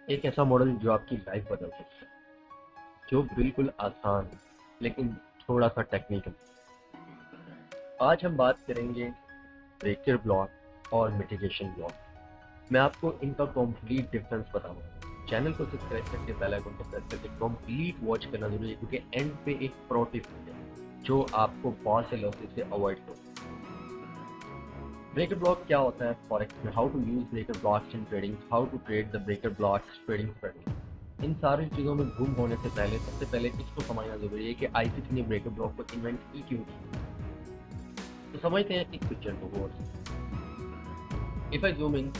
एक ऐसा मॉडल जो आपकी लाइफ बदल सकता है, जो बिल्कुल आसान लेकिन थोड़ा सा टेक्निकल। आज हम बात करेंगे ब्रेकर ब्लॉक और मिटिगेशन ब्लॉक। मैं आपको इनका कंप्लीट डिफरेंस बताऊंगा। चैनल को सब्सक्राइब करके बेल आइकन को प्रेस करके कंप्लीट वॉच करना जरूरी है, क्योंकि एंड पे एक प्रो टिप है जो आपको बहुत से लॉसेस से अवॉइड करो। ब्रेकर ब्लॉक क्या होता है फॉरेक्स में, how to use breaker blocks in trading, how to trade the breaker blocks trading strategy. इन सारी चीज़ों में गुम होने से पहले सबसे पहले इसको समझना जरूरी है कि आईसीटी ने ब्रेकर ब्लॉक को इन्वेंट की क्यों की। तो समझते हैं इस पिक्चर को गौर से। If I zoom in,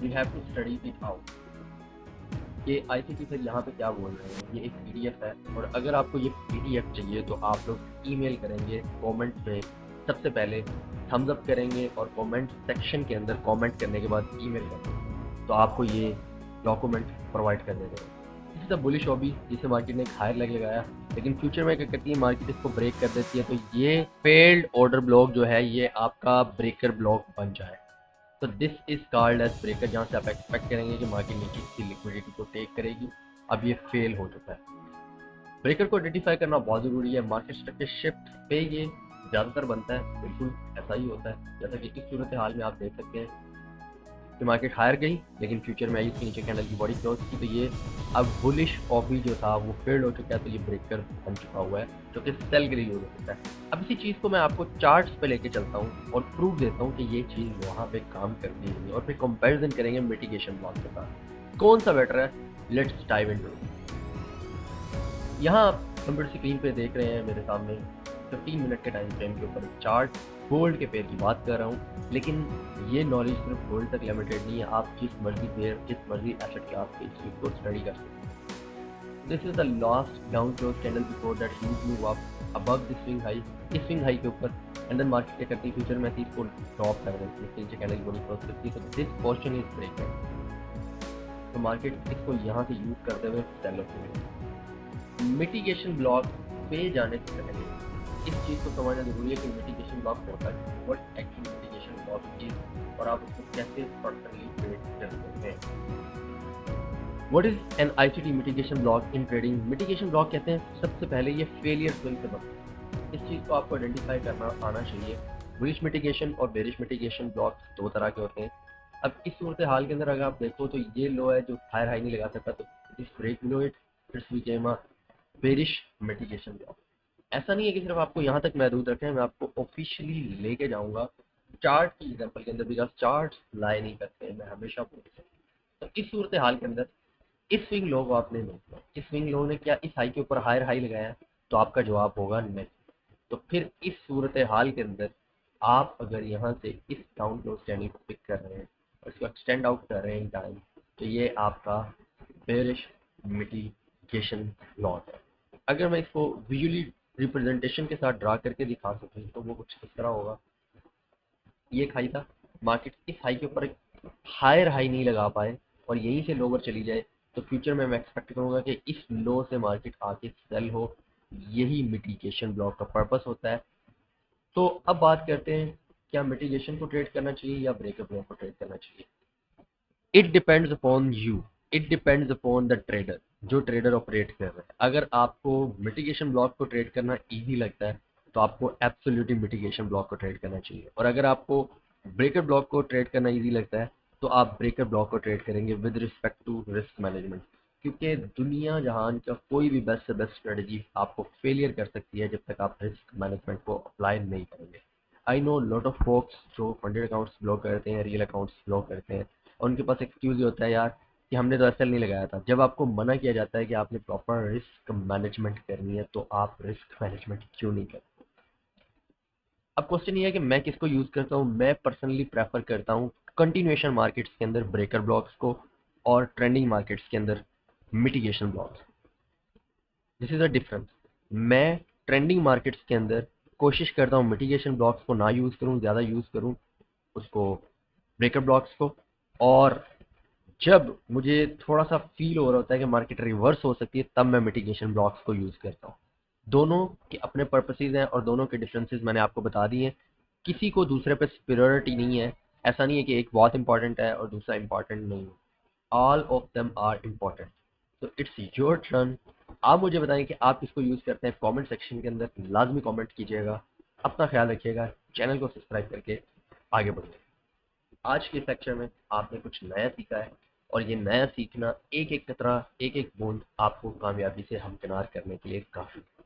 we have to study it out. ये आईसीटी सर यहाँ पे क्या बोल रहे हैं, ये एक पीडीएफ है, और अगर आपको ये पीडीएफ चाहिए तो आप लोग ईमेल करेंगे कमेंट में, सबसे पहले थम्स अप करेंगे और कमेंट सेक्शन के अंदर कमेंट करने के बाद ईमेल करेंगे तो आपको ये डॉक्यूमेंट प्रोवाइड कर देंगे। This is a bullish hobby जिसे मार्केट ने एक हायर लेग लगाया, लेकिन फ्यूचर में क्या करती है मार्केट, इसको ब्रेक कर देती है, तो ये फेल्ड ऑर्डर ब्लॉक जो है ये आपका ब्रेकर ब्लॉक बन जाए। तो this is called as breaker, जहाँ से आप एक्सपेक्ट करेंगे कि मार्केट नीचे की लिक्विडिटी को टेक करेगी। अब ये फेल हो चुका है। ब्रेकर को आइडेंटिफाई करना बहुत जरूरी है। मार्केट स्ट्रक्चर शिफ्ट पे ये ज़्यादातर बनता है, बिल्कुल ऐसा ही होता है। जैसा कि इस सूरत हाल में आप देख सकते हैं कि मार्केट हायर गई, लेकिन फ्यूचर में आई उसके नीचे कैंडल की बॉडी क्लोज की, तो ये अब बुलिश ऑफी जो था वो फेल्ड हो चुका है, तो ये ब्रेकर बन चुका हुआ है जो कि सेल के लिए यूज हो सकता है। अब इसी चीज़ को मैं आपको चार्ट्स पे लेके चलता हूँ और प्रूफ देता हूँ कि ये चीज़ वहाँ पे काम करती है, और फिर कंपैरिजन करेंगे मिटिगेशन ब्लॉक के साथ कौन सा बेटर है। Let's dive into. यहाँ आप कंप्यूटर स्क्रीन पे देख रहे हैं मेरे सामने 15 मिनट के टाइम फ्रेम के ऊपर एक चार्ट, गोल्ड के पेयर की बात कर रहा हूँ, लेकिन ये नॉलेज सिर्फ गोल्ड तक लिमिटेड नहीं है। आप जिस मर्जी पेयर, जिस मर्जी एसेट क्लास के इस चीज को स्टडी कर सकते हैं। This is the last down close candle before that huge move up above this swing high. इस स्विंग हाई के ऊपर एंड देन मार्केट क्या करती है, फ्यूचर में इसको ड्रॉप कर देती है, नीचे कैंडल बड़ी क्लोज करती है, तो दिस पोर्शन इज ब्रेक। तो मार्केट इसको यहाँ से यूज करते हुए सेल ऑफ करेगी। मिटिगेशन ब्लॉक पे जाने से पहले इस चीज़ को समझना जरूरी है कि मिटिगेशन ब्लॉक होता है, what actually mitigation block is, और आप उसको कैसे पर्सनली ट्रेड करते हैं। What is an ICT mitigation block in trading. Mitigation block कहते हैं सबसे पहले ये फेलियर स्विंग से बनता है। इस चीज़ को आपको आइडेंटिफाई करना आना चाहिए। बुलिश मिटिगेशन और बेरिश मिटिगेशन ब्लॉक्स दो तरह के होते हैं। अब इस सूरत हाल के अंदर अगर आप देखो तो ये लो है जो हायर हाई नहीं लगा सकता, तो इस break low it, it's became a bearish mitigation block. ऐसा नहीं है कि सिर्फ आपको यहाँ तक महदूद रखें, मैं आपको ऑफिशियली लेके जाऊंगा चार्ट की एग्जांपल के अंदर, बिकॉज चार्ट लाई नहीं करते, मैं हमेशा बोलता हूँ। तो इस सूरत हाल के अंदर इस स्विंग लो को आपने देखा, इस स्विंग लो ने क्या इस हाई के ऊपर हायर हाई लगाया, तो आपका जवाब होगा नहीं। तो फिर इस सूरत हाल के अंदर आप अगर यहाँ से इस डाउन क्लोज कैंडल को पिक कर रहे हैं और इसको एक्सटेंड आउट कर रहे हैं टाइम, तो ये आपका बेरिश मिटिगेशन लॉस है। अगर मैं इसको विजुअली रिप्रेजेंटेशन के साथ ड्रा करके दिखा सकूँ तो वो कुछ इस तरह होगा। ये एक हाई था, मार्केट इस हाई के ऊपर एक हायर हाई नहीं लगा पाए और यहीं से लोअर चली जाए, तो फ्यूचर में मैं एक्सपेक्ट करूंगा कि इस लो से मार्केट आके सेल हो। यही मिटिगेशन ब्लॉक का पर्पस होता है। तो अब बात करते हैं, क्या मिटिगेशन को ट्रेड करना चाहिए या ब्रेकअप ब्लॉक को ट्रेड करना चाहिए। It depends upon you, it depends upon the trader, जो ट्रेडर ऑपरेट कर रहा है। अगर आपको मिटिगेशन ब्लॉक को ट्रेड करना इजी लगता है तो आपको एब्सोल्युटली मिटिगेशन ब्लॉक को ट्रेड करना चाहिए, और अगर आपको ब्रेकर ब्लॉक को ट्रेड करना इजी लगता है तो आप ब्रेकर ब्लॉक को ट्रेड करेंगे with respect to risk management, क्योंकि दुनिया जहान का कोई भी बेस्ट से बेस्ट स्ट्रेटजी आपको फेलियर कर सकती है जब तक आप रिस्क मैनेजमेंट को अप्लाई नहीं करेंगे। I know lot of folks जो फंडेड अकाउंट्स ब्लॉक करते हैं, रियल अकाउंट्स ब्लॉक करते हैं, और उनके पास एक्सक्यूज ही होता है यार कि हमने तो एसएल नहीं लगाया था। जब आपको मना किया जाता है कि आपने प्रॉपर रिस्क मैनेजमेंट करनी है तो आप रिस्क मैनेजमेंट क्यों नहीं करते। अब क्वेश्चन ये है कि मैं किसको यूज करता हूँ। मैं पर्सनली प्रेफर करता हूँ कंटिन्यूएशन मार्केट्स के अंदर ब्रेकर ब्लॉक्स को और ट्रेंडिंग मार्केट्स के अंदर mitigation blocks. This is a difference. मैं ट्रेंडिंग मार्केट्स के अंदर कोशिश करता हूँ मिटिगेशन ब्लॉक्स को ना यूज करूँ, ज्यादा यूज करूँ उसको, ब्रेकर ब्लॉक्स को। और जब मुझे थोड़ा सा फील हो रहा होता है कि मार्केट रिवर्स हो सकती है तब मैं मिटिगेशन ब्लॉक्स को यूज करता हूँ। दोनों के अपने पर्पसेस हैं और दोनों के डिफरेंसेस मैंने आपको बता दिए हैं। किसी को दूसरे पे सुपीरियरिटी नहीं है, ऐसा नहीं है कि एक बहुत इंपॉर्टेंट है और दूसरा इंपॉर्टेंट नहीं है। All of them are important. तो इट्स योर टर्न। आप मुझे बताएं कि आप इसको यूज़ करते हैं। कमेंट सेक्शन के अंदर लाजमी कमेंट कीजिएगा। अपना ख्याल रखिएगा। चैनल को सब्सक्राइब करके आगे बढ़िए। आज के सेक्शन में आपने कुछ नया सीखा है, और ये नया सीखना एक एक कतरा, एक एक बूंद आपको कामयाबी से हमकिनार करने के लिए काफ़ी है।